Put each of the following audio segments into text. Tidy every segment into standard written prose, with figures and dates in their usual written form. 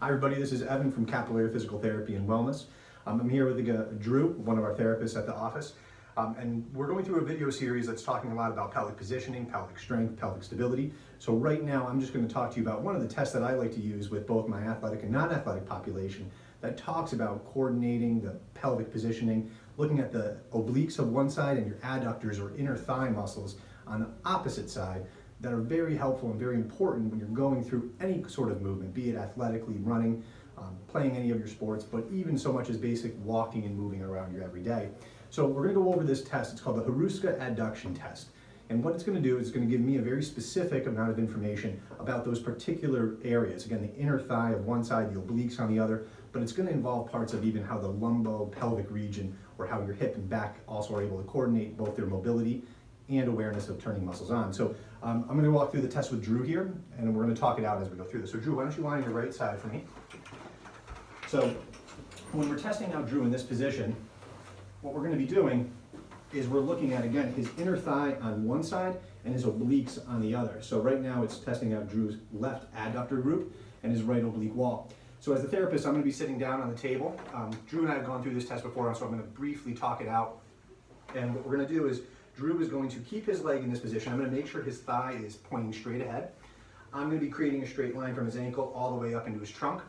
Hi everybody, this is Evan from Capillary Physical Therapy and Wellness. I'm here with Drew, one of our therapists at the office, and we're going through a video series that's talking a lot about pelvic positioning, pelvic strength, pelvic stability. So right now I'm just going to talk to you about one of the tests that I like to use with both my athletic and non-athletic population that talks about coordinating the pelvic positioning, looking at the obliques of one side and your adductors or inner thigh muscles on the opposite side, that are very helpful and very important when you're going through any sort of movement, be it athletically, running, playing any of your sports, but even so much as basic walking and moving around your everyday. So we're going to go over this test. It's called the Haruska adduction test. And what it's going to do is it's going to give me a very specific amount of information about those particular areas. Again, the inner thigh of one side, the obliques on the other, but it's going to involve parts of even how the lumbo-pelvic region or how your hip and back also are able to coordinate both their mobility and awareness of turning muscles on. So I'm going to walk through the test with Drew here, and we're going to talk it out as we go through this. So Drew, why don't you lie on your right side for me? So when we're testing out Drew in this position, what we're going to be doing is we're looking at, again, his inner thigh on one side and his obliques on the other. So right now it's testing out Drew's left adductor group and his right oblique wall. So as the therapist, I'm going to be sitting down on the table. Drew and I have gone through this test before, so I'm going to briefly talk it out. And what we're going to do is Drew is going to keep his leg in this position. I'm going to make sure his thigh is pointing straight ahead. I'm going to be creating a straight line from his ankle all the way up into his trunk.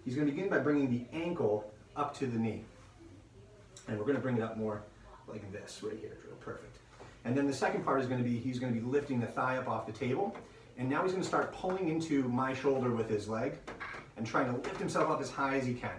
He's going to begin by bringing the ankle up to the knee. And we're going to bring it up more like this right here, Drew. Perfect. And then the second part is going to be, he's going to be lifting the thigh up off the table. And now he's going to start pulling into my shoulder with his leg and trying to lift himself up as high as he can.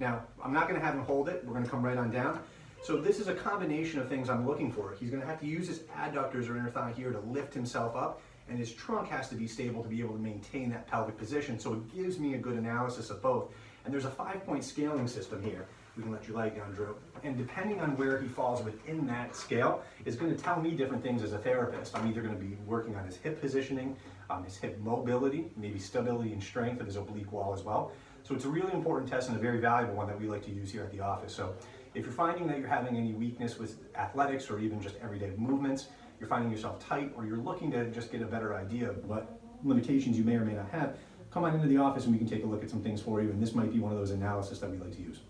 Now, I'm not going to have him hold it. We're going to come right on down. So this is a combination of things I'm looking for. He's going to have to use his adductors or inner thigh here to lift himself up, and his trunk has to be stable to be able to maintain that pelvic position. So it gives me a good analysis of both. And there's a 5-point scaling system here. We can let your leg down, Drew. And depending on where he falls within that scale, is going to tell me different things as a therapist. I'm either going to be working on his hip positioning, his hip mobility, maybe stability and strength of his oblique wall as well. So it's a really important test and a very valuable one that we like to use here at the office. So if you're finding that you're having any weakness with athletics or even just everyday movements, you're finding yourself tight, or you're looking to just get a better idea of what limitations you may or may not have, come on into the office and we can take a look at some things for you, and this might be one of those analysis that we like to use.